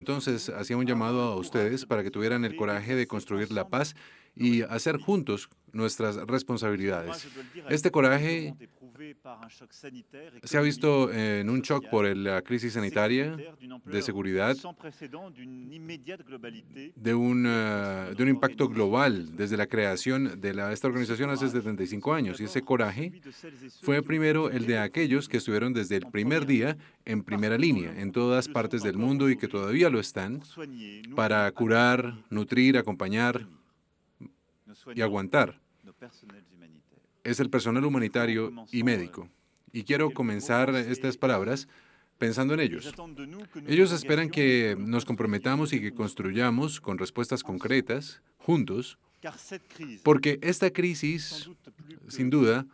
Entonces, hacía un llamado a ustedes para que tuvieran el coraje de construir la paz y hacer juntos nuestras responsabilidades. Este coraje se ha visto en un shock por la crisis sanitaria, de seguridad, de un impacto global desde la creación de esta organización hace 75 años. Y ese coraje fue primero el de aquellos que estuvieron desde el primer día en primera línea, en todas partes del mundo y que todavía lo están, para curar, nutrir, acompañar y aguantar. Es el personal humanitario y médico. Y quiero comenzar estas palabras pensando en ellos. Ellos esperan que nos comprometamos y que construyamos con respuestas concretas, juntos, porque esta crisis, sin duda,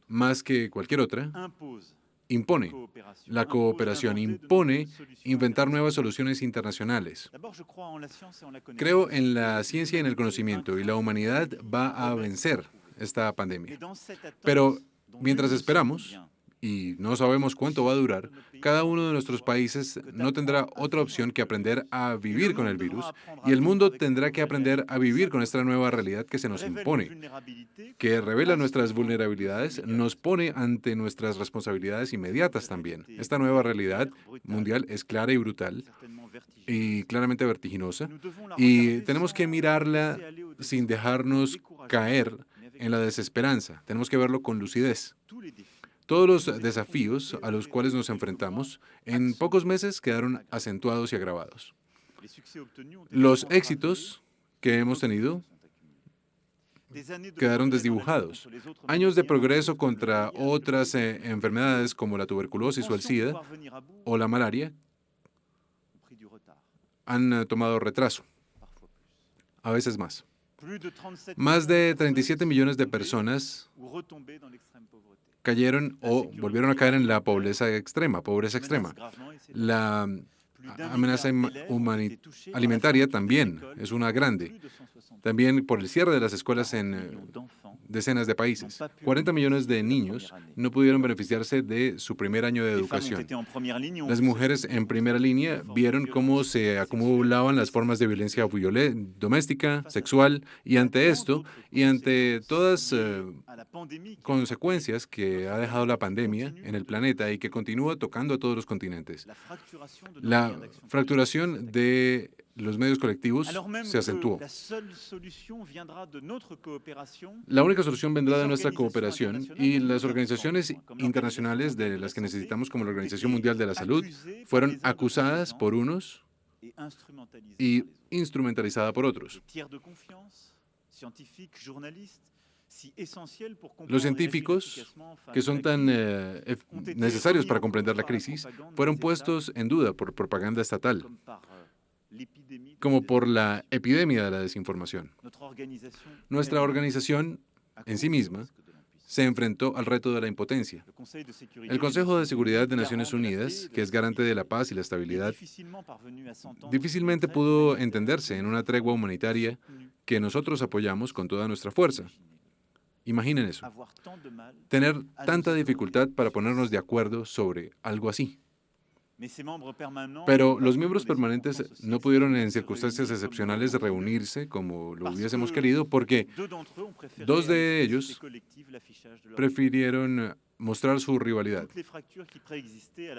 más que cualquier otra, impone la cooperación, impone inventar nuevas soluciones internacionales. Creo en la ciencia y en el conocimiento, y la humanidad va a vencer esta pandemia. Pero mientras esperamos, y no sabemos cuánto va a durar, cada uno de nuestros países no tendrá otra opción que aprender a vivir con el virus, y el mundo tendrá que aprender a vivir con esta nueva realidad que se nos impone, que revela nuestras vulnerabilidades, nos pone ante nuestras responsabilidades inmediatas también. Esta nueva realidad mundial es clara y brutal y claramente vertiginosa, y tenemos que mirarla sin dejarnos caer en la desesperanza. Tenemos que verlo con lucidez. Todos los desafíos a los cuales nos enfrentamos en pocos meses quedaron acentuados y agravados. Los éxitos que hemos tenido quedaron desdibujados. Años de progreso contra otras enfermedades como la tuberculosis o el SIDA o la malaria han tomado retraso, a veces más. Más de 37 millones de personas cayeron o volvieron a caer en la pobreza extrema. La amenaza alimentaria también es una grande. También por el cierre de las escuelas en decenas de países. 40 millones de niños no pudieron beneficiarse de su primer año de educación. Las mujeres en primera línea vieron cómo se acumulaban las formas de violencia doméstica, sexual, y ante esto, y ante todas consecuencias que ha dejado la pandemia en el planeta y que continúa tocando a todos los continentes. La fracturación de los medios colectivos se acentuó. La única solución vendrá de nuestra cooperación, y las organizaciones internacionales de las que necesitamos, como la Organización Mundial de la Salud, fueron acusadas por unos y instrumentalizadas por otros. Los científicos, que son tan necesarios para comprender la crisis, fueron puestos en duda por propaganda estatal, como por la epidemia de la desinformación. Nuestra organización, en sí misma, se enfrentó al reto de la impotencia. El Consejo de Seguridad de Naciones Unidas, que es garante de la paz y la estabilidad, difícilmente pudo entenderse en una tregua humanitaria que nosotros apoyamos con toda nuestra fuerza. Imaginen eso, tener tanta dificultad para ponernos de acuerdo sobre algo así. Pero los miembros permanentes no pudieron en circunstancias excepcionales reunirse como lo hubiésemos querido, porque dos de ellos prefirieron mostrar su rivalidad.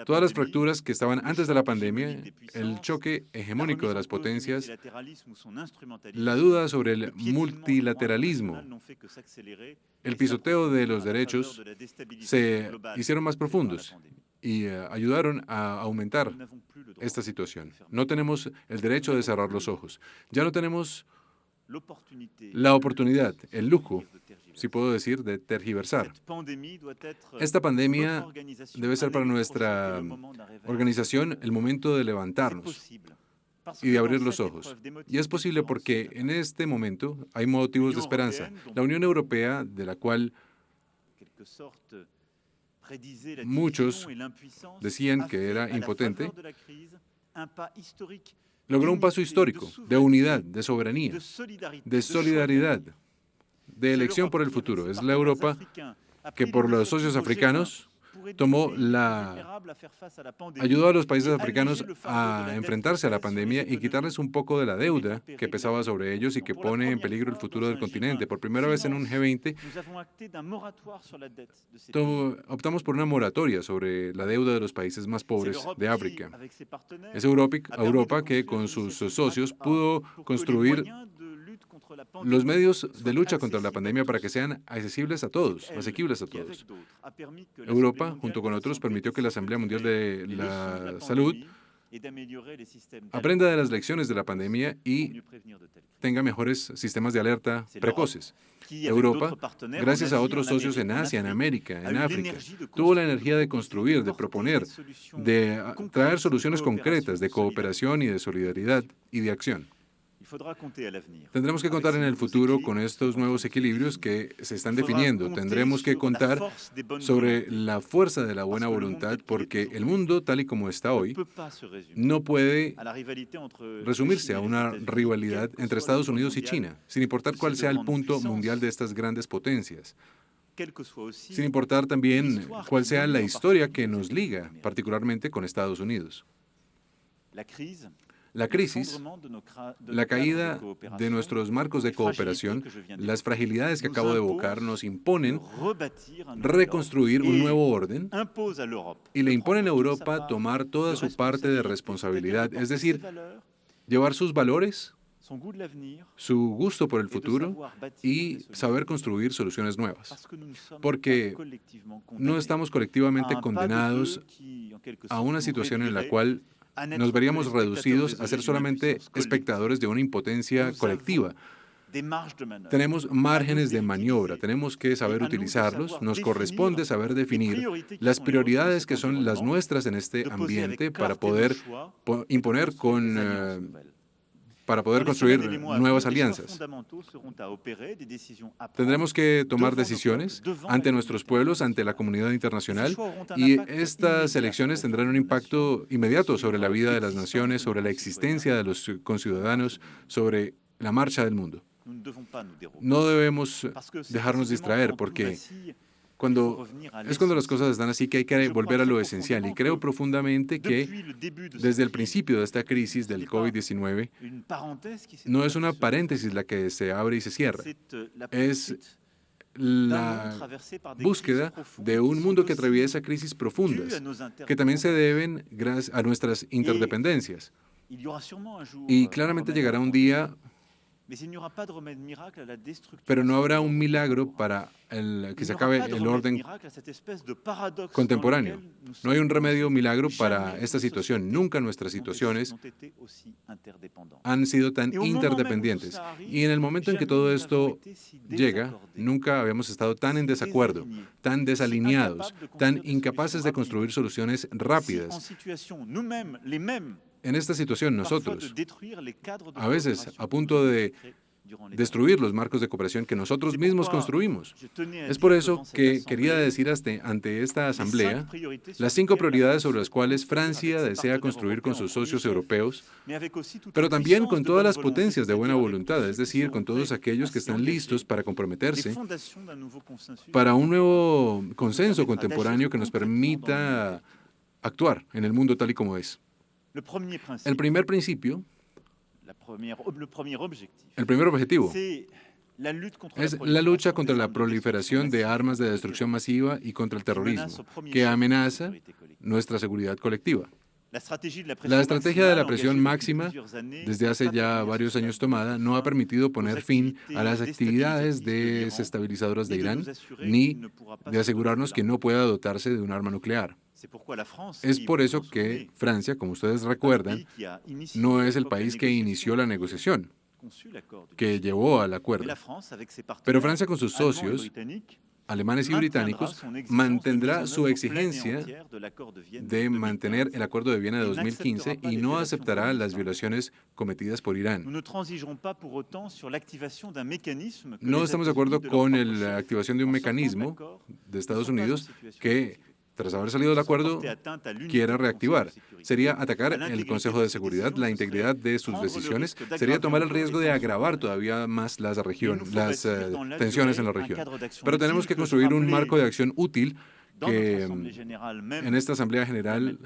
Todas las fracturas que estaban antes de la pandemia, el choque hegemónico de las potencias, la duda sobre el multilateralismo, el pisoteo de los derechos, se hicieron más profundos y ayudaron a aumentar esta situación. No tenemos el derecho de cerrar los ojos. Ya no tenemos la oportunidad, el lujo, si puedo decir, de tergiversar. Esta pandemia debe ser para nuestra organización el momento de levantarnos y de abrir los ojos. Y es posible porque en este momento hay motivos de esperanza. La Unión Europea, de la cual muchos decían que era impotente, logró un paso histórico de unidad, de soberanía, de solidaridad, de elección por el futuro. Es la Europa que por los socios africanos ayudó a los países africanos a enfrentarse a la pandemia y quitarles un poco de la deuda que pesaba sobre ellos y que pone en peligro el futuro del continente. Por primera vez en un G20, optamos por una moratoria sobre la deuda de los países más pobres de África. Es Europa que con sus socios pudo construir los medios de lucha contra la pandemia para que sean accesibles a todos, asequibles a todos. Europa, junto con otros, permitió que la Asamblea Mundial de la Salud aprenda de las lecciones de la pandemia y tenga mejores sistemas de alerta precoces. Europa, gracias a otros socios en Asia, en América, en África, tuvo la energía de construir, de proponer, de traer soluciones concretas de cooperación y de solidaridad y de acción. Tendremos que contar en el futuro con estos nuevos equilibrios que se están definiendo. Tendremos que contar sobre la fuerza de la buena voluntad porque el mundo, tal y como está hoy, no puede resumirse a una rivalidad entre Estados Unidos y China, sin importar cuál sea el punto mundial de estas grandes potencias, sin importar también cuál sea la historia que nos liga, particularmente con Estados Unidos. La crisis, la caída de nuestros marcos de cooperación, las fragilidades que acabo de evocar nos imponen reconstruir un nuevo orden y le imponen a Europa tomar toda su parte de responsabilidad, es decir, llevar sus valores, su gusto por el futuro y saber construir soluciones nuevas. Porque no estamos colectivamente condenados a una situación en la cual nos veríamos reducidos a ser solamente espectadores de una impotencia colectiva. Tenemos márgenes de maniobra, tenemos que saber utilizarlos, nos corresponde saber definir las prioridades que son las nuestras en este ambiente para poder para poder construir nuevas alianzas. Tendremos que tomar decisiones ante nuestros pueblos, ante la comunidad internacional, y estas elecciones tendrán un impacto inmediato sobre la vida de las naciones, sobre la existencia de los conciudadanos, sobre la marcha del mundo. No debemos dejarnos distraer porque cuando las cosas están así que hay que volver a lo esencial. Y creo profundamente que desde el principio de esta crisis del COVID-19 no es una paréntesis la que se abre y se cierra. Es la búsqueda de un mundo que atraviesa crisis profundas, que también se deben gracias a nuestras interdependencias. Y claramente llegará un día, pero no habrá un milagro para que se acabe el orden contemporáneo. No hay un remedio milagro para esta situación. Nunca nuestras situaciones han sido tan interdependientes. Y en el momento en que todo esto llega, nunca habíamos estado tan en desacuerdo, tan desalineados, tan incapaces de construir soluciones rápidas. En esta situación, nosotros, a veces a punto de destruir los marcos de cooperación que nosotros mismos construimos. Es por eso que quería decir ante esta Asamblea las 5 prioridades sobre las cuales Francia desea construir con sus socios europeos, pero también con todas las potencias de buena voluntad, es decir, con todos aquellos que están listos para comprometerse para un nuevo consenso contemporáneo que nos permita actuar en el mundo tal y como es. El primer principio, el primer objetivo, es la lucha contra la proliferación de armas de destrucción masiva y contra el terrorismo, que amenaza nuestra seguridad colectiva. La estrategia de la presión máxima, desde hace ya varios años tomada, no ha permitido poner fin a las actividades desestabilizadoras de Irán, ni de asegurarnos que no pueda dotarse de un arma nuclear. Es por eso que Francia, como ustedes recuerdan, no es el país que inició la negociación, que llevó al acuerdo. Pero Francia con sus socios, alemanes y británicos, mantendrá su exigencia de mantener el Acuerdo de Viena de 2015 y no aceptará las violaciones cometidas por Irán. No estamos de acuerdo con la activación de un mecanismo de Estados Unidos que, tras haber salido del acuerdo, quiera reactivar. Sería atacar el Consejo de Seguridad, la integridad de sus decisiones, sería tomar el riesgo de agravar todavía más las tensiones en la región. Pero tenemos que construir un marco de acción útil que en esta Asamblea General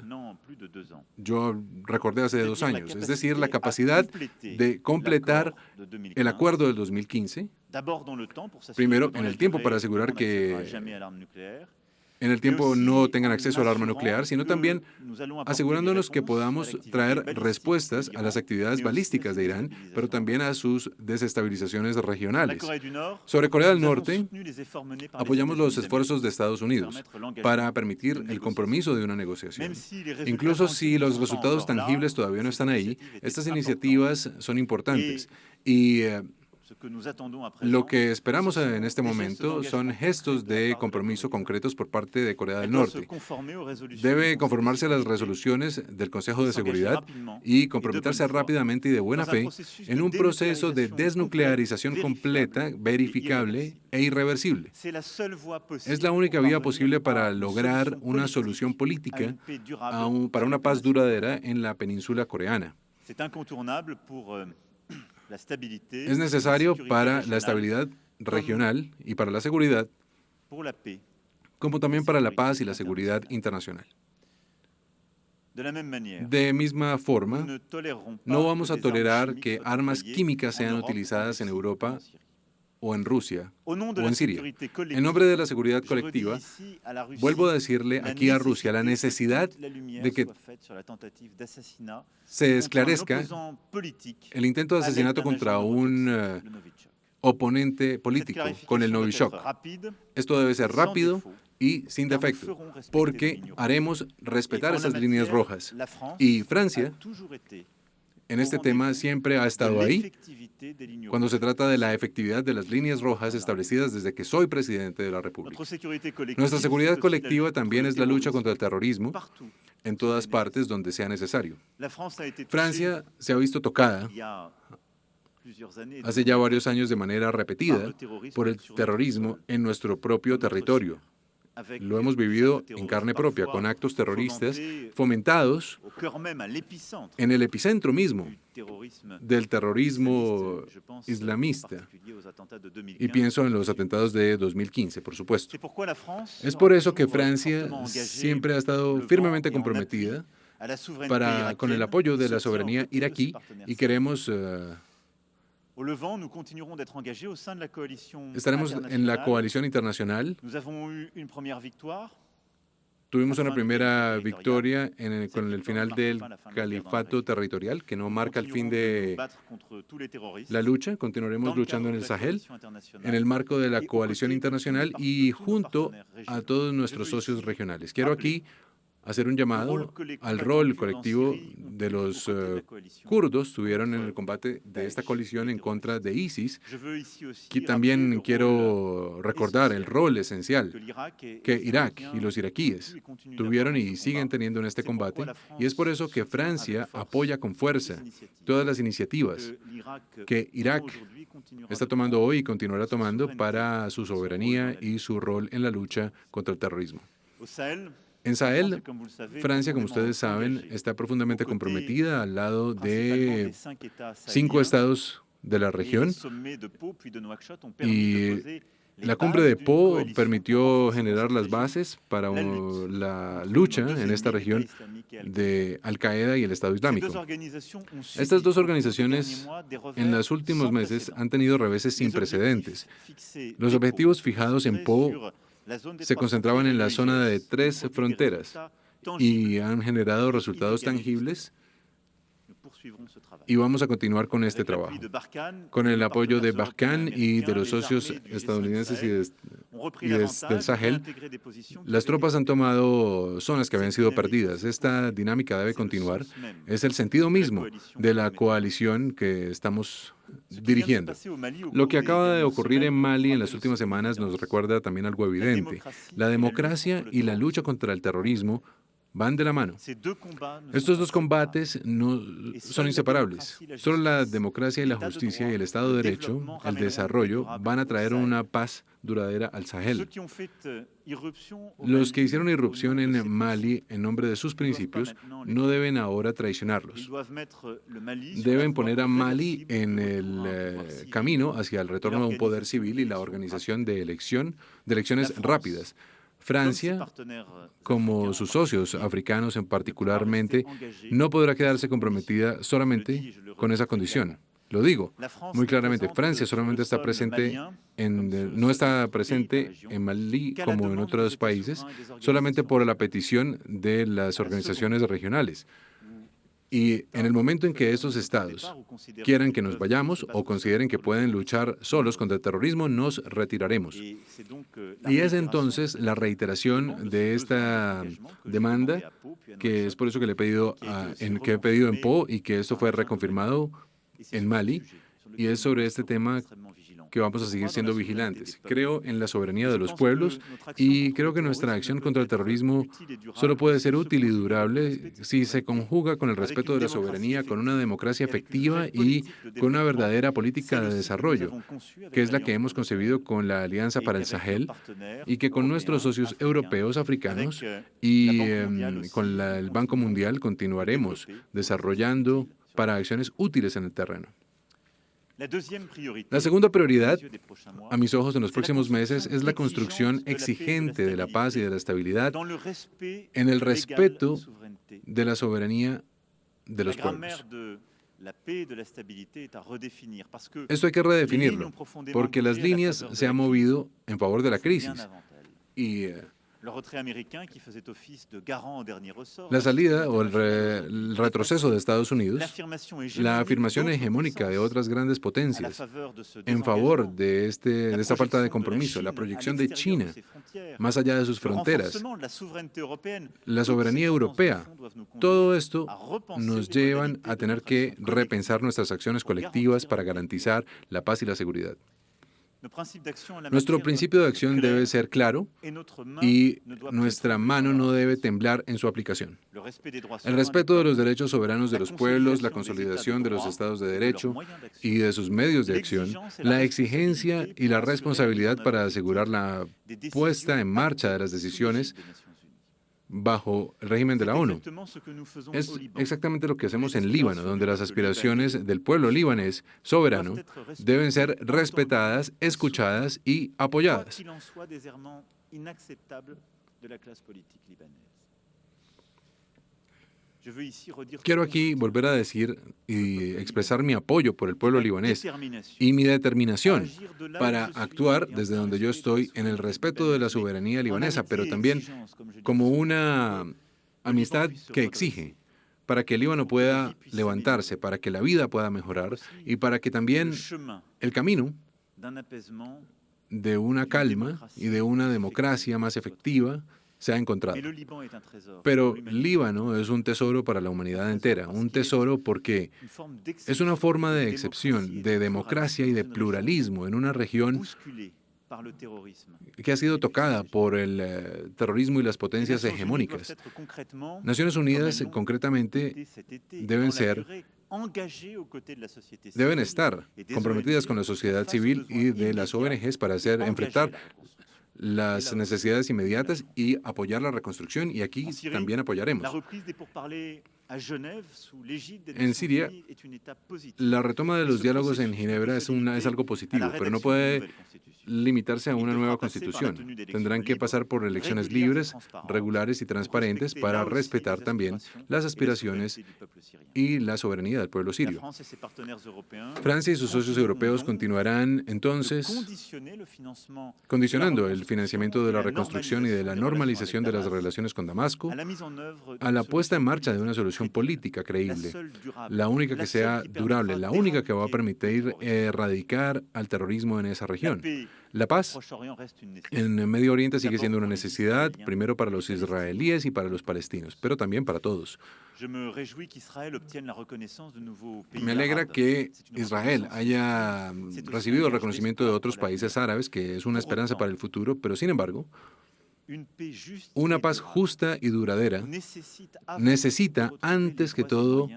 yo recordé hace 2 años, es decir, la capacidad de completar el acuerdo del 2015, primero en el tiempo para asegurar que en el tiempo no tengan acceso al arma nuclear, sino también asegurándonos que podamos traer respuestas a las actividades balísticas de Irán, pero también a sus desestabilizaciones regionales. Sobre Corea del Norte, apoyamos los esfuerzos de Estados Unidos para permitir el compromiso de una negociación. Incluso si los resultados tangibles todavía no están ahí, estas iniciativas son importantes y lo que esperamos en este momento son gestos de compromiso concretos por parte de Corea del Norte. Debe conformarse a las resoluciones del Consejo de Seguridad y comprometerse rápidamente y de buena fe en un proceso de desnuclearización completa, verificable e irreversible. Es la única vía posible para lograr una solución política para una paz duradera en la península coreana. Es necesario para la estabilidad regional y para la seguridad, como también para la paz y la seguridad internacional. De misma forma, no vamos a tolerar que armas químicas sean utilizadas en Europa o en Rusia o en Siria. En nombre de la seguridad colectiva, vuelvo a decirle aquí a Rusia la necesidad de que se esclarezca el intento de asesinato contra un oponente político con el Novichok. Esto debe ser rápido y sin defecto, porque haremos respetar esas líneas rojas. Y Francia, en este tema, siempre ha estado ahí cuando se trata de la efectividad de las líneas rojas establecidas desde que soy presidente de la República. Nuestra seguridad colectiva también es la lucha contra el terrorismo en todas partes donde sea necesario. Francia se ha visto tocada hace ya varios años de manera repetida por el terrorismo en nuestro propio territorio. Lo hemos vivido en carne propia, con actos terroristas fomentados en el epicentro mismo del terrorismo islamista. Y pienso en los atentados de 2015, por supuesto. Es por eso que Francia siempre ha estado firmemente comprometida con el apoyo de la soberanía iraquí y queremos estaremos en la coalición internacional. Tuvimos una primera victoria con el final del califato territorial, que no marca el fin de la lucha. Continuaremos luchando en el Sahel, en el marco de la coalición internacional y junto a todos nuestros socios regionales. Quiero aquí hacer un llamado al rol colectivo de los kurdos estuvieron en el combate de esta coalición en contra de ISIS. Aquí también quiero recordar el rol esencial que Irak y los iraquíes tuvieron y siguen teniendo en este combate, y es por eso que Francia apoya con fuerza todas las iniciativas que Irak está tomando hoy y continuará tomando para su soberanía y su rol en la lucha contra el terrorismo. En Sahel, Francia, como ustedes saben, está profundamente comprometida al lado de 5 estados de la región, y la cumbre de Pau permitió generar las bases para la lucha en esta región de Al-Qaeda y el Estado Islámico. Estas dos organizaciones en los últimos meses han tenido reveses sin precedentes. Los objetivos fijados en Pau se concentraban en la zona de 3 fronteras y han generado resultados tangibles, y vamos a continuar con este trabajo. Con el apoyo de Barkhane y de los socios estadounidenses y del Sahel, las tropas han tomado zonas que habían sido perdidas. Esta dinámica debe continuar. Es el sentido mismo de la coalición que estamos dirigiendo. Lo que acaba de ocurrir en Mali en las últimas semanas nos recuerda también algo evidente. La democracia y la lucha contra el terrorismo van de la mano. Estos dos combates no son inseparables. Solo la democracia y la justicia y el Estado de Derecho, el desarrollo, van a traer una paz duradera al Sahel. Los que hicieron irrupción en Mali en nombre de sus principios no deben ahora traicionarlos. Deben poner a Mali en el camino hacia el retorno a un poder civil y la organización de elecciones rápidas. Francia, como sus socios africanos en particularmente, no podrá quedarse comprometida solamente con esa condición. Lo digo muy claramente, Francia solamente está presente no está presente en Malí como en otros países, solamente por la petición de las organizaciones regionales. Y en el momento en que estos estados quieran que nos vayamos o consideren que pueden luchar solos contra el terrorismo, nos retiraremos. Y es entonces la reiteración de esta demanda, que es por eso que le he pedido que he pedido en Po y que esto fue reconfirmado en Mali, y es sobre este tema que vamos a seguir siendo vigilantes. Creo en la soberanía de los pueblos y creo que nuestra acción contra el terrorismo solo puede ser útil y durable si se conjuga con el respeto de la soberanía, con una democracia efectiva y con una verdadera política de desarrollo, que es la que hemos concebido con la Alianza para el Sahel y que con nuestros socios europeos, africanos y con el Banco Mundial continuaremos desarrollando para acciones útiles en el terreno. La segunda prioridad, a mis ojos, en los próximos meses, es la construcción exigente de la paz y de la estabilidad en el respeto de la soberanía de los pueblos. Esto hay que redefinirlo, porque las líneas se han movido en favor de la crisis y la salida o el retroceso de Estados Unidos, la afirmación hegemónica de otras grandes potencias en favor de esta falta de compromiso, la proyección de China más allá de sus fronteras, la soberanía europea, todo esto nos llevan a tener que repensar nuestras acciones colectivas para garantizar la paz y la seguridad. Nuestro principio de acción debe ser claro y nuestra mano no debe temblar en su aplicación. El respeto de los derechos soberanos de los pueblos, la consolidación de los estados de derecho y de sus medios de acción, la exigencia y la responsabilidad para asegurar la puesta en marcha de las decisiones bajo el régimen de la ONU. Es exactamente lo que hacemos en Líbano, donde las aspiraciones del pueblo libanés soberano deben ser respetadas, escuchadas y apoyadas. Quiero aquí volver a decir y expresar mi apoyo por el pueblo libanés y mi determinación para actuar desde donde yo estoy en el respeto de la soberanía libanesa, pero también como una amistad que exige para que el Líbano pueda levantarse, para que la vida pueda mejorar y para que también el camino de una calma y de una democracia más efectiva se ha encontrado. Pero Líbano es un tesoro para la humanidad entera, un tesoro porque es una forma de excepción, de democracia y de pluralismo en una región que ha sido tocada por el terrorismo y las potencias hegemónicas. Naciones Unidas, concretamente, deben estar comprometidas con la sociedad civil y de las ONGs para enfrentar las necesidades inmediatas y apoyar la reconstrucción, y aquí también apoyaremos. En Siria, la retoma de los diálogos en Ginebra es algo positivo, pero no puede limitarse a una nueva constitución. Tendrán que pasar por elecciones libres, regulares y transparentes para respetar también las aspiraciones y la soberanía del pueblo sirio. Francia y sus socios europeos continuarán entonces condicionando el financiamiento de la reconstrucción y de la normalización de las relaciones con Damasco a la puesta en marcha de una solución política creíble, la única que sea durable, la única que va a permitir erradicar al terrorismo en esa región. La paz en Medio Oriente sigue siendo una necesidad, primero para los israelíes y para los palestinos, pero también para todos. Me alegra que Israel haya recibido el reconocimiento de otros países árabes, que es una esperanza para el futuro, pero sin embargo, una paz justa y duradera necesita, antes que todo,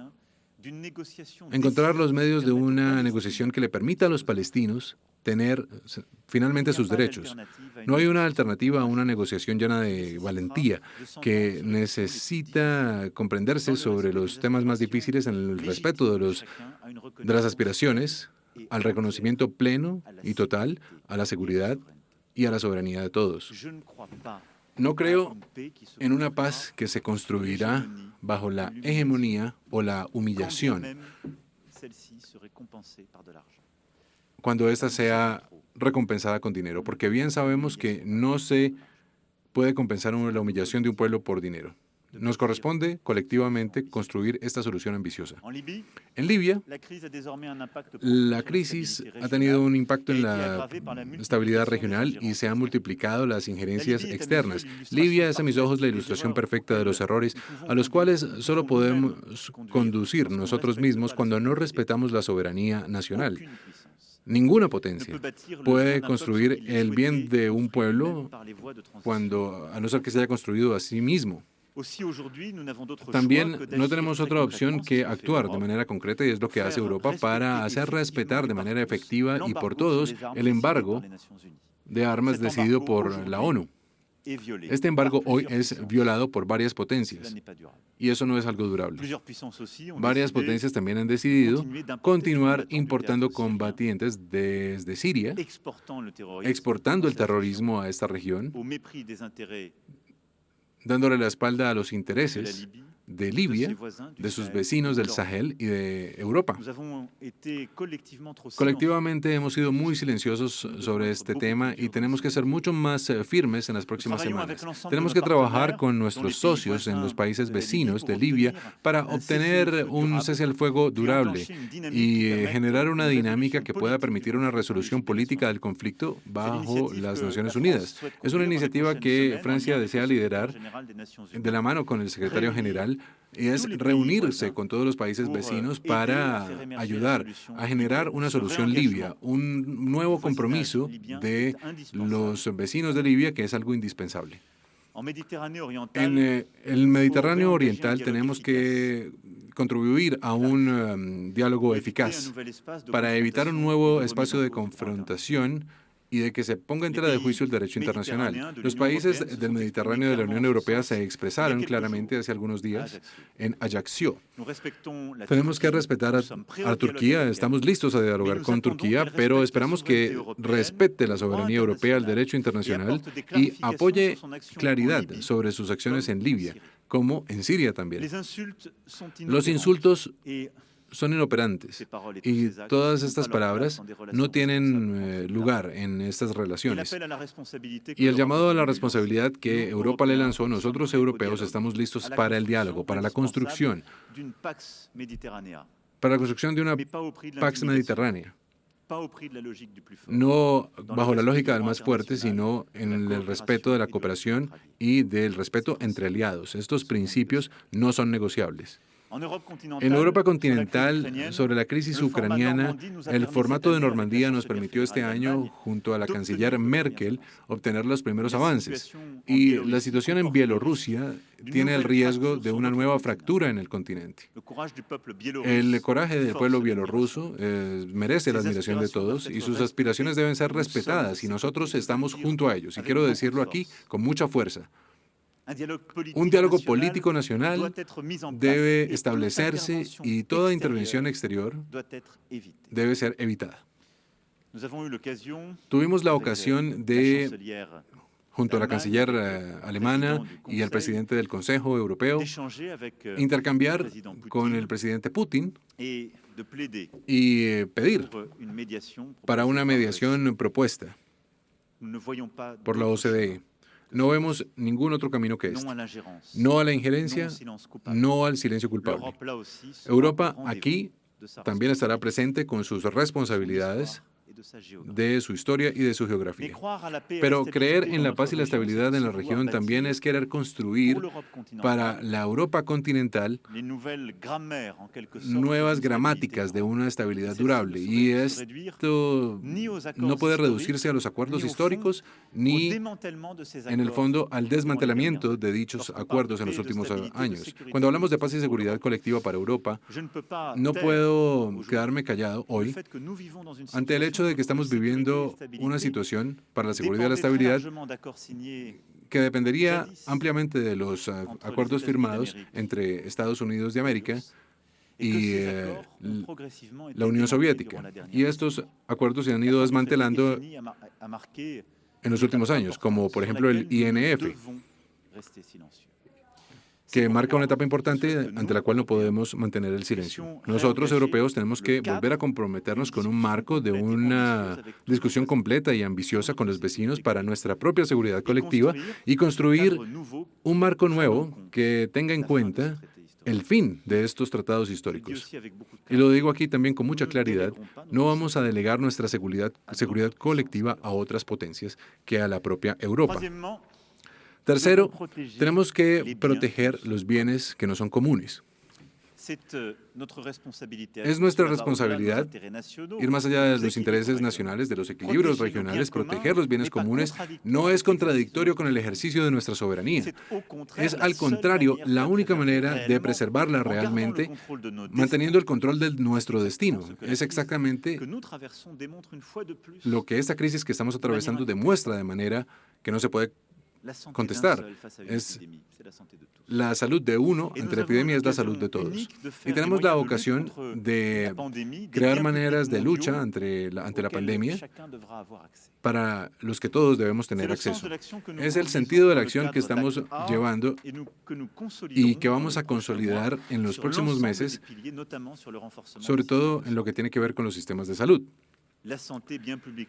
encontrar los medios de una negociación que le permita a los palestinos tener finalmente sus derechos. No hay una alternativa a una negociación llena de valentía que necesita comprenderse sobre los temas más difíciles en el respeto de las aspiraciones, al reconocimiento pleno y total, a la seguridad y a la soberanía de todos. No creo en una paz que se construirá bajo la hegemonía o la humillación, cuando ésta sea recompensada con dinero, porque bien sabemos que no se puede compensar la humillación de un pueblo por dinero. Nos corresponde colectivamente construir esta solución ambiciosa. En Libia, la crisis ha tenido un impacto en la estabilidad regional y se han multiplicado las injerencias externas. Libia es a mis ojos la ilustración perfecta de los errores a los cuales solo podemos conducir nosotros mismos cuando no respetamos la soberanía nacional. Ninguna potencia puede construir el bien de un pueblo a no ser que se haya construido a sí mismo. También no tenemos otra opción que actuar de manera concreta, y es lo que hace Europa para hacer respetar de manera efectiva y por todos el embargo de armas decidido por la ONU. Este embargo hoy es violado por varias potencias, y eso no es algo durable. Varias potencias también han decidido continuar importando combatientes desde Siria, exportando el terrorismo a esta región, dándole la espalda a los intereses de Libia, de sus vecinos del Sahel y de Europa. Colectivamente hemos sido muy silenciosos sobre este tema y tenemos que ser mucho más firmes en las próximas semanas. Tenemos que trabajar con nuestros socios en los países vecinos de Libia para obtener un cese al fuego durable y generar una dinámica que pueda permitir una resolución política del conflicto bajo las Naciones Unidas. Es una iniciativa que Francia desea liderar de la mano con el secretario general, y es reunirse con todos los países vecinos para ayudar a generar una solución libia, un nuevo compromiso de los vecinos de Libia, que es algo indispensable. En el Mediterráneo Oriental tenemos que contribuir a un diálogo eficaz para evitar un nuevo espacio de confrontación y de que se ponga en tela de juicio el derecho internacional. Los países del Mediterráneo de la Unión Europea se expresaron claramente hace algunos días en Ajaccio. Tenemos que respetar a Turquía, estamos listos a dialogar con Turquía, pero esperamos que respete la soberanía europea, el derecho internacional y apoye claridad sobre sus acciones en Libia, como en Siria también. Los insultos son inoperantes y todas estas palabras no tienen lugar en estas relaciones. Y el llamado a la responsabilidad que Europa le lanzó, nosotros europeos estamos listos para el diálogo, para la construcción de una Pax Mediterránea. No bajo la lógica del más fuerte, sino en el respeto de la cooperación y del respeto entre aliados. Estos principios no son negociables. En Europa continental, sobre la crisis ucraniana, el formato de Normandía nos permitió este año, junto a la canciller Merkel, obtener los primeros avances. Y la situación en Bielorrusia tiene el riesgo de una nueva fractura en el continente. El coraje del pueblo bielorruso merece la admiración de todos y sus aspiraciones deben ser respetadas, y nosotros estamos junto a ellos. Y quiero decirlo aquí con mucha fuerza. Un diálogo político nacional debe establecerse y toda intervención exterior debe ser evitada. Tuvimos la ocasión de, junto a la canciller alemana y el presidente del Consejo Europeo, intercambiar con el presidente Putin y pedir para una mediación propuesta por la OCDE. No vemos ningún otro camino que este. No a la injerencia, no al silencio culpable. Europa aquí también estará presente con sus responsabilidades de su historia y de su geografía. Pero creer en la paz y la estabilidad en la región también es querer construir para la Europa continental nuevas gramáticas de una estabilidad durable. Y esto no puede reducirse a los acuerdos históricos ni, en el fondo, al desmantelamiento de dichos acuerdos en los últimos años. Cuando hablamos de paz y seguridad colectiva para Europa, no puedo quedarme callado hoy ante el hecho de que estamos viviendo una situación para la seguridad y la estabilidad que dependería ampliamente de los acuerdos firmados entre Estados Unidos de América y la Unión Soviética. Y estos acuerdos se han ido desmantelando en los últimos años, como por ejemplo el INF, que marca una etapa importante ante la cual no podemos mantener el silencio. Nosotros, europeos, tenemos que volver a comprometernos con un marco de una discusión completa y ambiciosa con los vecinos para nuestra propia seguridad colectiva y construir un marco nuevo que tenga en cuenta el fin de estos tratados históricos. Y lo digo aquí también con mucha claridad, no vamos a delegar nuestra seguridad colectiva a otras potencias que a la propia Europa. Tercero, tenemos que proteger los bienes que no son comunes. Es nuestra responsabilidad ir más allá de los intereses nacionales, de los equilibrios regionales, proteger los bienes comunes. No es contradictorio con el ejercicio de nuestra soberanía. Es, al contrario, la única manera de preservarla realmente, manteniendo el control de nuestro destino. Es exactamente lo que esta crisis que estamos atravesando demuestra de manera que no se puede contestar. Es la salud de uno ante la epidemia, es la salud de todos. Y tenemos la ocasión de crear maneras de lucha ante la pandemia para los que todos debemos tener acceso. Es el sentido de la acción que estamos llevando y que vamos a consolidar en los próximos meses, sobre todo en lo que tiene que ver con los sistemas de salud.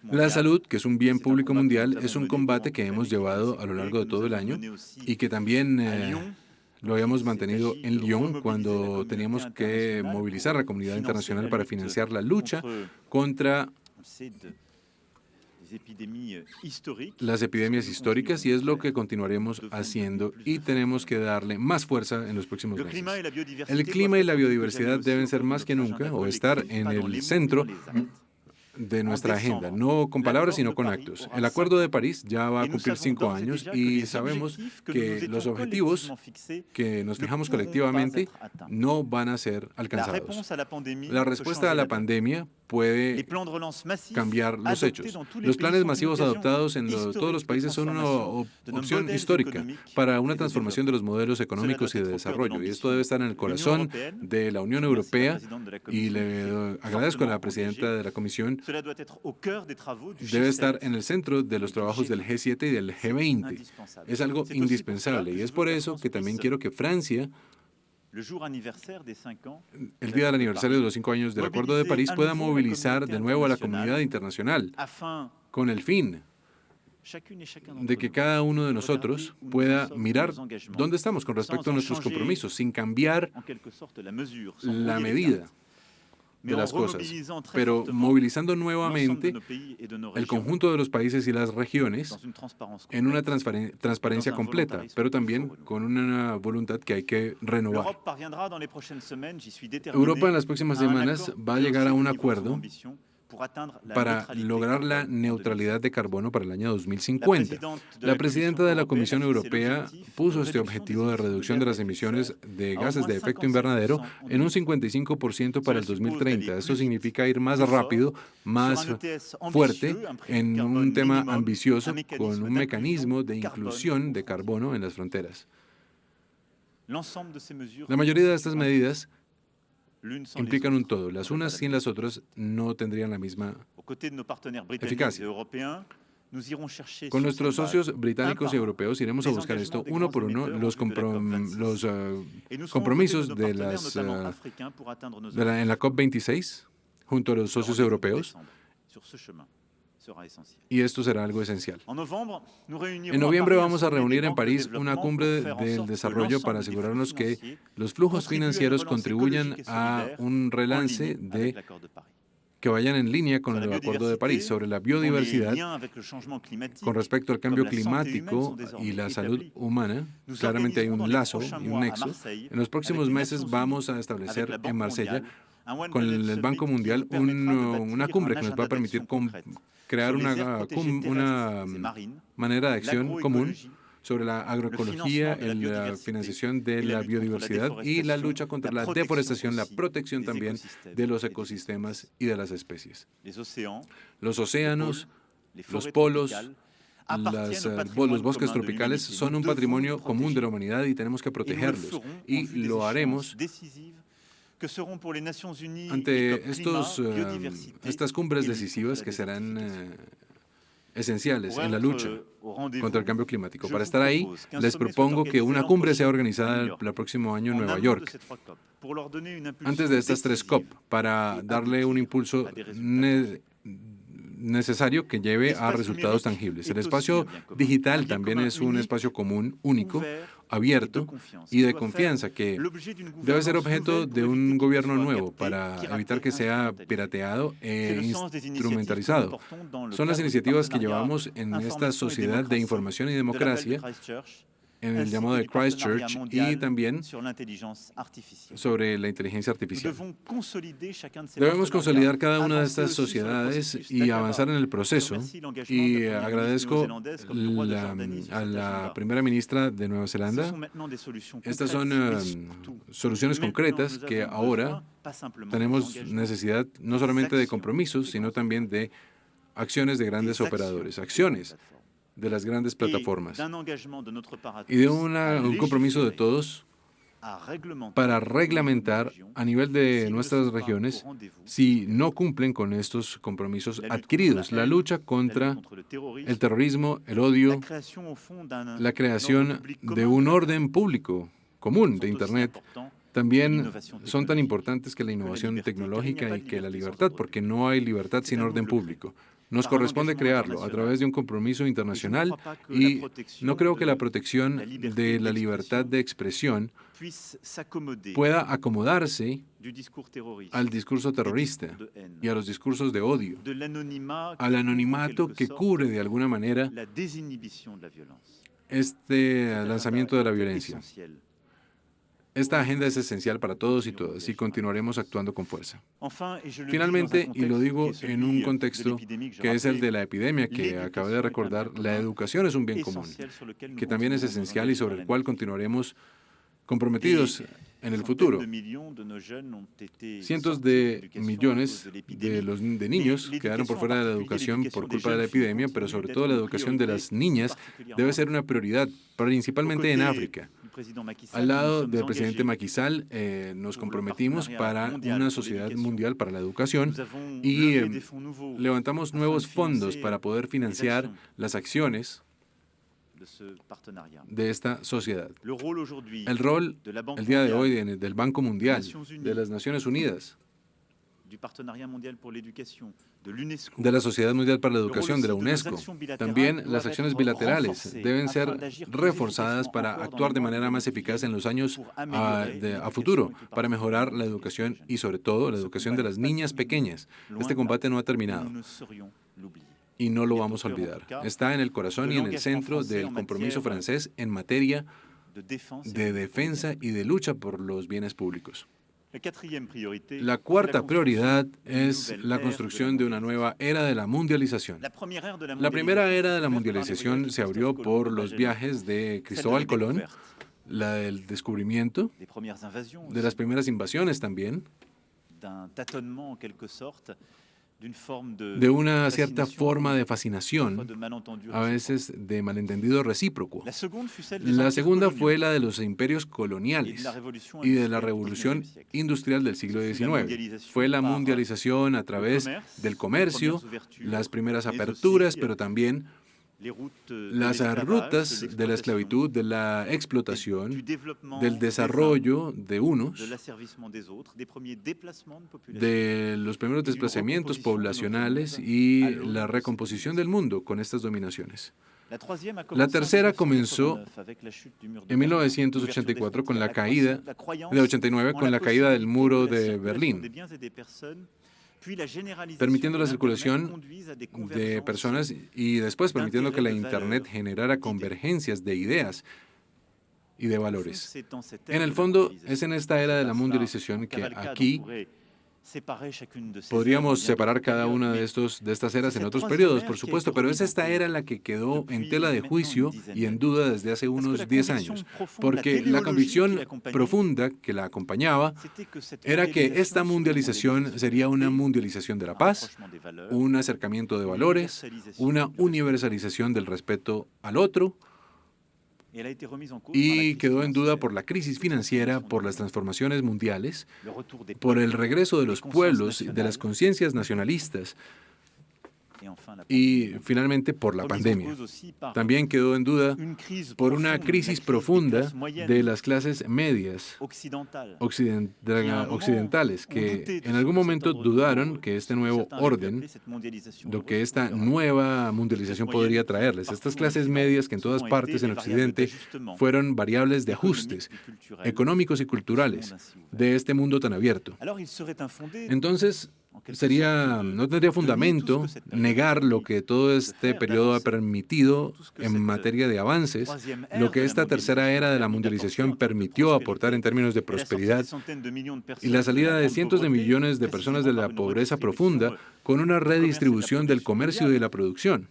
La salud, que es un bien público mundial, es un combate que hemos llevado a lo largo de todo el año y que también lo habíamos mantenido en Lyon cuando teníamos que movilizar a la comunidad internacional para financiar la lucha contra las epidemias históricas, y es lo que continuaremos haciendo y tenemos que darle más fuerza en los próximos meses. El clima y la biodiversidad deben ser más que nunca o estar en el centro de nuestra agenda, no con palabras, sino con actos. El Acuerdo de París ya va a cumplir 5 años y sabemos que los objetivos que nos fijamos colectivamente no van a ser alcanzados. La respuesta a la pandemia puede cambiar los hechos. Los planes masivos adoptados en todos los países son una opción histórica para una transformación de los modelos económicos y de desarrollo, y esto debe estar en el corazón de la Unión Europea, y le agradezco a la presidenta de la Comisión. Debe estar en el centro de los trabajos del G7 y del G20. Es algo indispensable, y es por eso que también quiero que Francia, el día del aniversario de los 5 años del Acuerdo de París, pueda movilizar de nuevo a la comunidad internacional con el fin de que cada uno de nosotros pueda mirar dónde estamos con respecto a nuestros compromisos, sin cambiar la medida de las cosas, pero movilizando nuevamente el conjunto de los países y las regiones en una transparencia completa, pero también con una voluntad que hay que renovar. Europa en las próximas semanas va a llegar a un acuerdo para lograr la neutralidad de carbono para el año 2050. La presidenta de la Comisión Europea puso este objetivo de reducción de las emisiones de gases de efecto invernadero en un 55% para el 2030. Esto significa ir más rápido, más fuerte, en un tema ambicioso, con un mecanismo de inclusión de carbono en las fronteras. La mayoría de estas medidas implican un todo. Las unas sin las otras no tendrían la misma eficacia. Con nuestros socios británicos y europeos iremos a buscar esto uno por uno, los compromisos en la COP26 junto a los socios europeos, y esto será algo esencial. En noviembre vamos a reunir en París una cumbre del desarrollo para asegurarnos que los flujos financieros contribuyan a un relance que vayan en línea con el Acuerdo de París sobre la biodiversidad, con respecto al cambio climático y la salud humana. Claramente hay un lazo y un nexo. En los próximos meses vamos a establecer en Marsella, con el Banco Mundial, una cumbre que nos va a permitir crear una manera de acción común sobre la agroecología, la financiación de la biodiversidad y la lucha contra la deforestación, la protección también de los ecosistemas y de las especies. Los océanos, los polos, los bosques tropicales son un patrimonio común de la humanidad y tenemos que protegerlos, y lo haremos ante estas cumbres decisivas que serán esenciales en la lucha contra el cambio climático. Para estar ahí, les propongo que una cumbre sea organizada el próximo año en Nueva York, antes de estas 3 COP, para darle un impulso necesario que lleve a resultados tangibles. El espacio digital también es un espacio común, único, abierto y de confianza que debe ser objeto de un gobierno nuevo para evitar que sea pirateado e instrumentalizado. Son las iniciativas que llevamos en esta sociedad de información y democracia, en el llamado de Christchurch, y también sobre la inteligencia artificial. Debemos consolidar cada una de estas sociedades y avanzar en el proceso, y agradezco a la primera ministra de Nueva Zelanda. Estas son soluciones concretas que ahora tenemos necesidad no solamente de compromisos, sino también de acciones de grandes operadores, acciones de las grandes plataformas y de un compromiso de todos para reglamentar a nivel de nuestras regiones si no cumplen con estos compromisos adquiridos. La lucha contra el terrorismo, el odio, la creación de un orden público común de Internet, también son tan importantes que la innovación tecnológica y que la libertad, porque no hay libertad sin orden público. Nos corresponde crearlo a través de un compromiso internacional, y no creo que la protección de la libertad de expresión pueda acomodarse al discurso terrorista y a los discursos de odio, al anonimato que cubre de alguna manera este lanzamiento de la violencia. Esta agenda es esencial para todos y todas, y continuaremos actuando con fuerza. Finalmente, y lo digo en un contexto que es el de la epidemia que acabé de recordar, la educación es un bien común, que también es esencial y sobre el cual continuaremos comprometidos en el futuro. Cientos de millones de niños quedaron por fuera de la educación por culpa de la epidemia, pero sobre todo la educación de las niñas debe ser una prioridad, principalmente en África. Al lado del presidente Macky Sall, nos comprometimos para una sociedad mundial para la educación y levantamos nuevos fondos para poder financiar las acciones de esta sociedad. El rol, el día de hoy, del Banco Mundial, de las Naciones Unidas, de la Sociedad Mundial para la Educación, de la UNESCO. También las acciones bilaterales deben ser reforzadas para actuar de manera más eficaz en los años a futuro, para mejorar la educación y sobre todo la educación de las niñas pequeñas. Este combate no ha terminado y no lo vamos a olvidar. Está en el corazón y en el centro del compromiso francés en materia de defensa y de lucha por los bienes públicos. La cuarta prioridad es la construcción de una nueva era de la mundialización. La primera era de la mundialización se abrió por los viajes de Cristóbal Colón, la del descubrimiento, de las primeras invasiones también, de una cierta forma de fascinación, a veces de malentendido recíproco. La segunda fue la de los imperios coloniales y de la revolución industrial del siglo XIX. Fue la mundialización a través del comercio, las primeras aperturas, pero también las rutas de la esclavitud, de la explotación, del desarrollo de unos, de los primeros desplazamientos poblacionales y la recomposición del mundo con estas dominaciones. La tercera comenzó en 1984 con la caída, de 89 con la caída del muro de Berlín, permitiendo la circulación de personas y después permitiendo que la Internet generara convergencias de ideas y de valores. En el fondo, es en esta era de la mundialización que aquí podríamos separar cada una de estas eras en otros periodos, por supuesto, pero es esta era la que quedó en tela de juicio y en duda desde hace unos 10 años, porque la convicción profunda que la acompañaba era que esta mundialización sería una mundialización de la paz, un acercamiento de valores, una universalización del respeto al otro, y quedó en duda por la crisis financiera, por las transformaciones mundiales, por el regreso de los pueblos, de las conciencias nacionalistas y finalmente por la pandemia. También quedó en duda por una crisis profunda de las clases medias occidentales, que en algún momento dudaron que este nuevo orden, lo que esta nueva mundialización podría traerles. Estas clases medias que en todas partes en Occidente fueron variables de ajustes económicos y culturales de este mundo tan abierto. Entonces, no tendría fundamento negar lo que todo este periodo ha permitido en materia de avances, lo que esta tercera era de la mundialización permitió aportar en términos de prosperidad y la salida de cientos de millones de personas de la pobreza profunda con una redistribución del comercio y de la producción.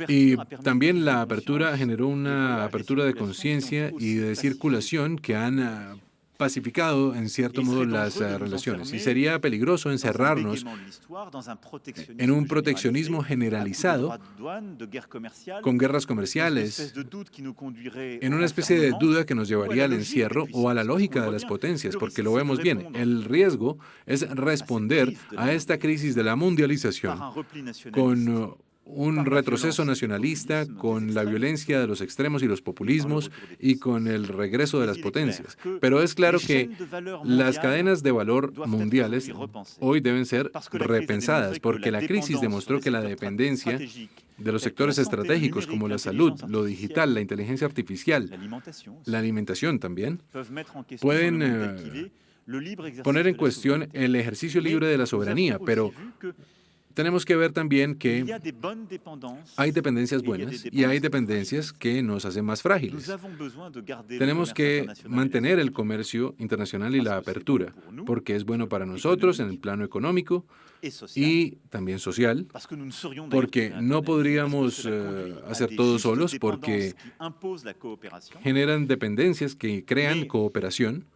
Y también la apertura generó una apertura de conciencia y de circulación que han pacificado, en cierto modo, las relaciones. Y sería peligroso encerrarnos en un proteccionismo generalizado, con guerras comerciales, en una especie de duda que nos llevaría al encierro o a la lógica de las potencias, porque lo vemos bien. El riesgo es responder a esta crisis de la mundialización con un retroceso nacionalista, con la violencia de los extremos y los populismos y con el regreso de las potencias. Pero es claro que las cadenas de valor mundiales hoy deben ser repensadas, porque la crisis demostró que la dependencia de los sectores estratégicos como la salud, lo digital, la inteligencia artificial, la alimentación también, pueden poner en cuestión el ejercicio libre de la soberanía, pero tenemos que ver también que hay dependencias buenas y hay dependencias que nos hacen más frágiles. Tenemos que mantener el comercio internacional y la apertura, porque es bueno para nosotros en el plano económico y también social, porque no podríamos hacer todo solos, porque generan dependencias que crean cooperación,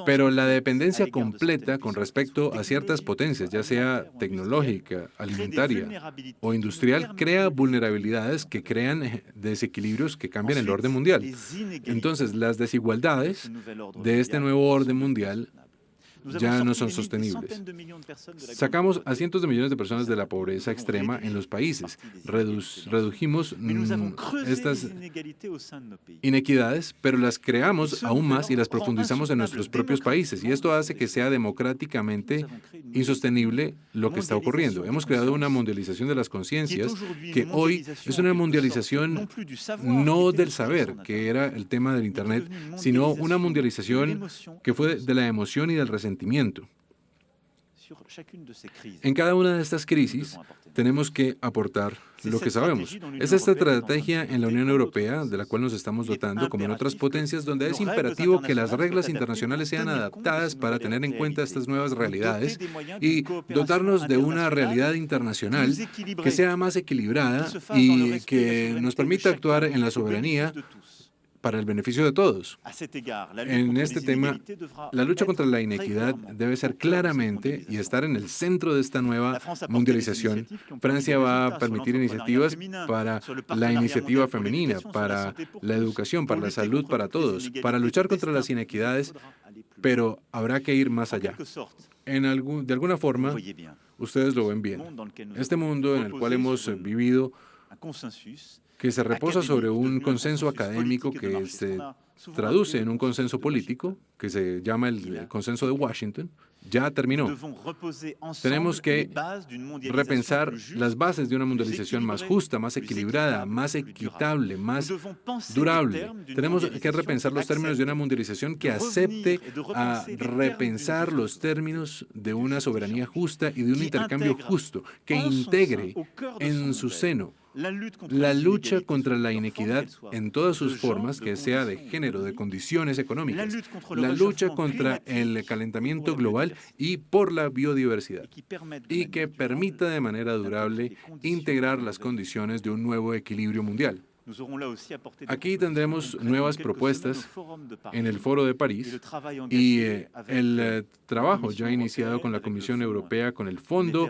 pero la dependencia completa con respecto a ciertas potencias, ya sea tecnológica, alimentaria o industrial, crea vulnerabilidades que crean desequilibrios que cambian el orden mundial. Entonces, las desigualdades de este nuevo orden mundial ya no son sostenibles. Sacamos a cientos de millones de personas de la pobreza extrema en los países. Redujimos estas inequidades, pero las creamos aún más y las profundizamos en nuestros propios países. Y esto hace que sea democráticamente insostenible lo que está ocurriendo. Hemos creado una mundialización de las conciencias que hoy es una mundialización no del saber, que era el tema del Internet, sino una mundialización que fue de la emoción y del resentimiento. En cada una de estas crisis tenemos que aportar lo que sabemos. Es esta estrategia en la Unión Europea de la cual nos estamos dotando, como en otras potencias, donde es imperativo que las reglas internacionales sean adaptadas para tener en cuenta estas nuevas realidades y dotarnos de una realidad internacional que sea más equilibrada y que nos permita actuar en la soberanía para el beneficio de todos. En este tema, la lucha contra la inequidad debe ser claramente y estar en el centro de esta nueva mundialización. Francia va a permitir iniciativas para la iniciativa femenina, para la educación, para la salud, para todos, para luchar contra las inequidades, pero habrá que ir más allá. De alguna forma, ustedes lo ven bien. Este mundo en el cual hemos vivido, que se reposa sobre un consenso académico que se traduce en un consenso político, que se llama el consenso de Washington, ya terminó. Tenemos que repensar las bases de una mundialización más justa, más equilibrada, más equitable, más durable. Tenemos que repensar los términos de una mundialización que acepte a repensar los términos de una soberanía justa y de un intercambio justo, que integre en su seno la lucha contra la inequidad en todas sus formas, que sea de género, de condiciones económicas, la lucha contra el calentamiento global y por la biodiversidad, y que permita de manera durable integrar las condiciones de un nuevo equilibrio mundial. Aquí tendremos nuevas propuestas en el Foro de París y el trabajo ya iniciado con la Comisión Europea, con el Fondo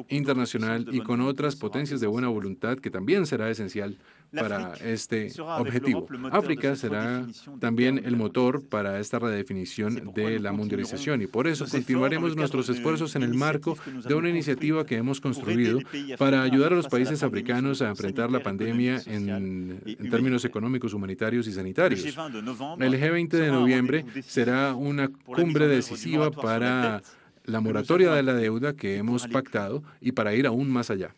Internacional y con otras potencias de buena voluntad que también será esencial para este objetivo. África será también el motor para esta redefinición de la mundialización y por eso continuaremos nuestros esfuerzos en el marco de una iniciativa que hemos construido para ayudar a los países africanos a enfrentar la pandemia en términos económicos, humanitarios y sanitarios. El G20 de noviembre será una cumbre decisiva para la moratoria de la deuda que hemos pactado y para ir aún más allá.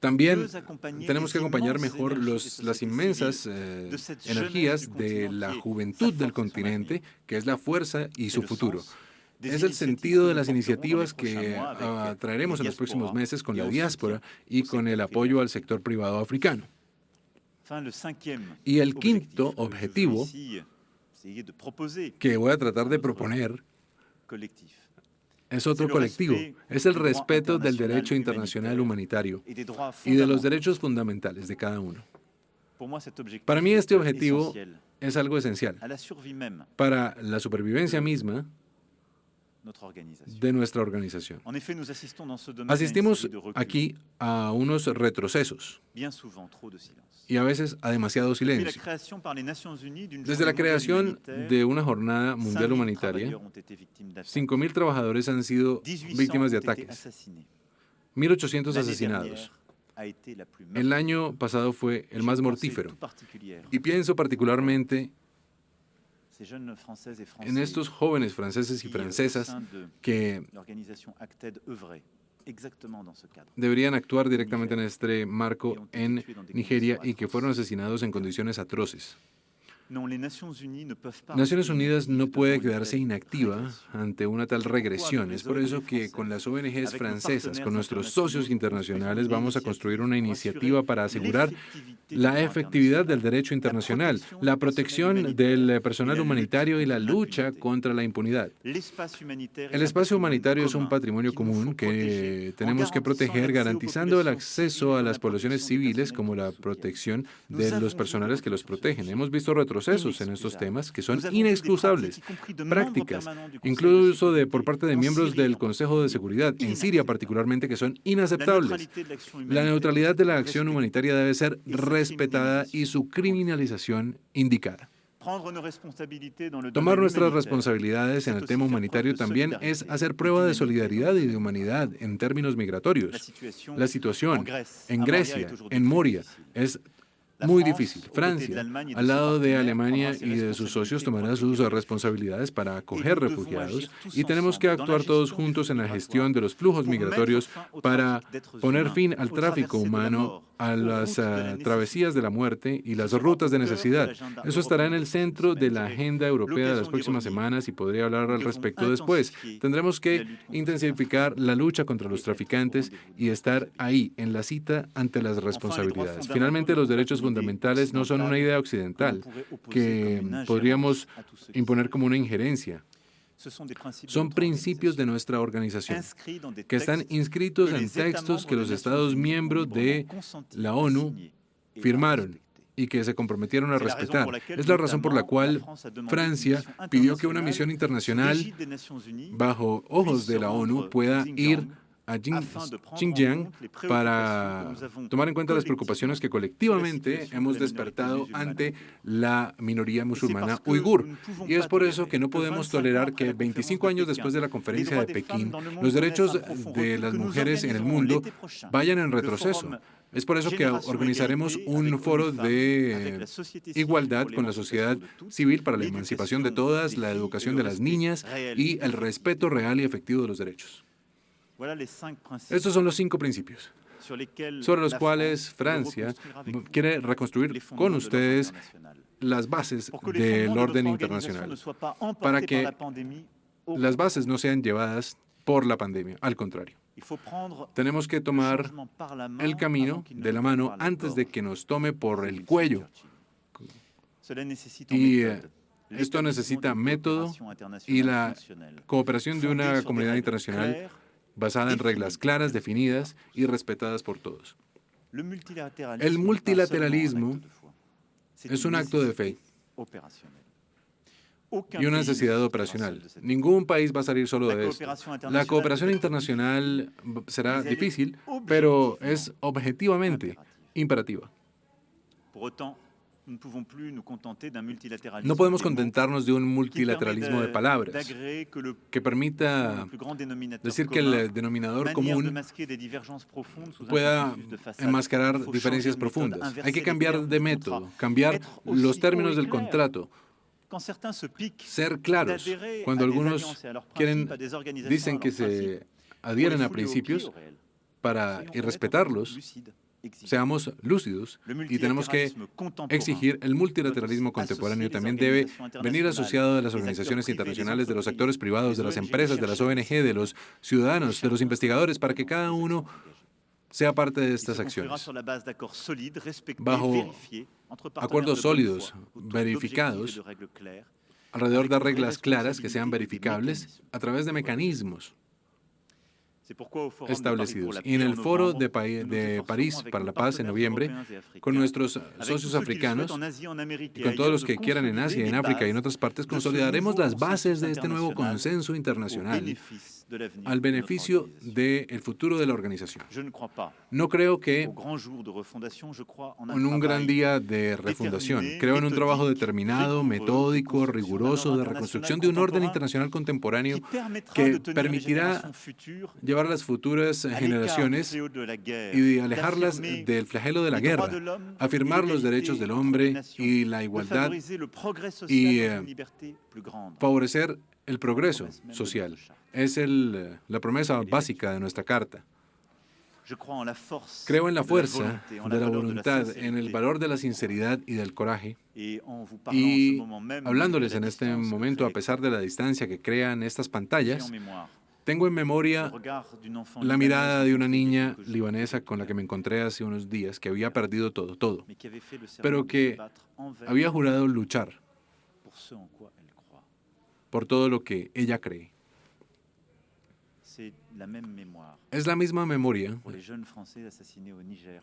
También tenemos que acompañar mejor las inmensas energías de la juventud del continente, que es la fuerza y su futuro. Es el sentido de las iniciativas que traeremos en los próximos meses con la diáspora y con el apoyo al sector privado africano. Y el quinto objetivo que voy a tratar de proponer es otro colectivo, es el respeto del derecho internacional humanitario y de los derechos fundamentales de cada uno. Para mí este objetivo es algo esencial para la supervivencia misma de nuestra organización. Asistimos aquí a unos retrocesos y a veces a demasiado silencio. Desde la creación de una jornada mundial humanitaria, 5.000 trabajadores han sido víctimas de ataques, 1.800 asesinados. El año pasado fue el más mortífero y pienso particularmente en estos jóvenes franceses y francesas que deberían actuar directamente en este marco en Nigeria y que fueron asesinados en condiciones atroces. Naciones Unidas no puede quedarse inactiva ante una tal regresión. Es por eso que con las ONGs francesas, con nuestros socios internacionales, vamos a construir una iniciativa para asegurar la efectividad del derecho internacional, la protección del personal humanitario y la lucha contra la impunidad. El espacio humanitario es un patrimonio común que tenemos que proteger, garantizando el acceso a las poblaciones civiles como la protección de los personales que los protegen. Hemos visto retrocesos en estos temas que son inexcusables, prácticas, incluso por parte de miembros del Consejo de Seguridad, en Siria particularmente, que son inaceptables. La neutralidad de la acción humanitaria debe ser respetada y su criminalización indicada. Tomar nuestras responsabilidades en el tema humanitario también es hacer prueba de solidaridad y de humanidad en términos migratorios. La situación en Grecia, en Moria, es muy difícil. Francia, al lado de Alemania y de sus socios, tomará sus responsabilidades para acoger refugiados y tenemos que actuar todos juntos en la gestión de los flujos migratorios para poner fin al tráfico humano, a las travesías de la muerte y las rutas de necesidad. Eso estará en el centro de la agenda europea de las próximas semanas y podría hablar al respecto después. Tendremos que intensificar la lucha contra los traficantes y estar ahí, en la cita, ante las responsabilidades. Finalmente, los derechos fundamentales no son una idea occidental que podríamos imponer como una injerencia. Son principios de nuestra organización que están inscritos en textos que los Estados miembros de la ONU firmaron y que se comprometieron a respetar. Es la razón por la cual Francia pidió que una misión internacional bajo ojos de la ONU pueda ir a Xinjiang para tomar en cuenta las preocupaciones que colectivamente hemos despertado ante la minoría musulmana uigur. Y es por eso que no podemos tolerar que 25 años después de la conferencia de Pekín, los derechos de las mujeres en el mundo vayan en retroceso. Es por eso que organizaremos un foro de igualdad con la sociedad civil para la emancipación de todas, la educación de las niñas y el respeto real y efectivo de los derechos. Estos son los 5 principios sobre los cuales Francia quiere reconstruir con ustedes las bases del orden internacional, para que las bases no sean llevadas por la pandemia, al contrario. Tenemos que tomar el camino de la mano antes de que nos tome por el cuello. Y esto necesita método y la cooperación de una comunidad internacional basada en reglas claras, definidas y respetadas por todos. El multilateralismo es un acto de fe y una necesidad operacional. Ningún país va a salir solo de esto. La cooperación internacional será difícil, pero es objetivamente imperativa. No podemos contentarnos de un multilateralismo de palabras que permita decir que el denominador común pueda enmascarar diferencias profundas. Hay que cambiar de método, cambiar los términos del contrato, ser claros. Cuando algunos dicen que se adhieren a principios y respetarlos, seamos lúcidos y tenemos que exigir el multilateralismo contemporáneo. También debe venir asociado de las organizaciones internacionales, de los actores privados, de las empresas, de las ONG, de los ciudadanos, de los investigadores, para que cada uno sea parte de estas acciones. Bajo acuerdos sólidos, verificados, alrededor de reglas claras que sean verificables a través de mecanismos establecidos. Y en el Foro de París para la Paz en noviembre, con nuestros socios africanos y con todos los que quieran en Asia, en África y en otras partes, consolidaremos las bases de este nuevo consenso internacional al beneficio del futuro de la organización. No creo que en un gran día de refundación. Creo en un trabajo determinado, metódico, riguroso de reconstrucción de un orden internacional contemporáneo que permitirá llevar a las futuras generaciones y alejarlas del flagelo de la guerra, afirmar los derechos del hombre y la igualdad y favorecer el progreso social. Es la promesa básica de nuestra Carta. Creo en la fuerza de la voluntad, en el valor de la sinceridad y del coraje. Y hablándoles en este momento, a pesar de la distancia que crean estas pantallas, tengo en memoria la mirada de una niña libanesa con la que me encontré hace unos días, que había perdido todo, pero que había jurado luchar por todo lo que ella cree. Es la misma memoria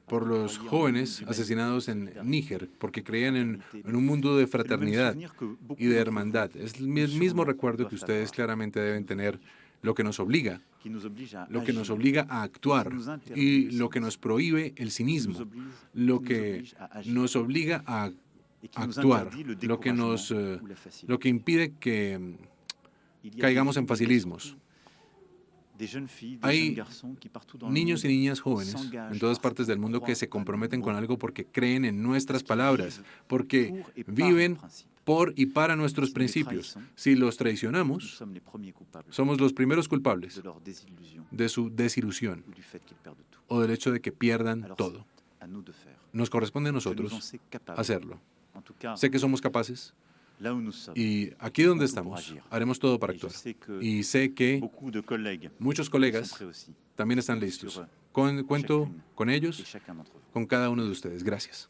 por los jóvenes asesinados en Níger, porque creían en un mundo de fraternidad y de hermandad. Es el mismo recuerdo que ustedes claramente deben tener, lo que nos obliga a actuar y lo que nos prohíbe el cinismo, lo que nos obliga a actuar, lo que impide que caigamos en facilismos. Hay niños y niñas jóvenes en todas partes del mundo que se comprometen con algo porque creen en nuestras palabras, porque viven por y para nuestros principios. Si los traicionamos, somos los primeros culpables de su desilusión o del hecho de que pierdan todo. Nos corresponde a nosotros hacerlo. Sé que somos capaces. Y aquí donde estamos, haremos todo para actuar. Y sé que muchos colegas también están listos. Cuento con ellos, con cada uno de ustedes. Gracias.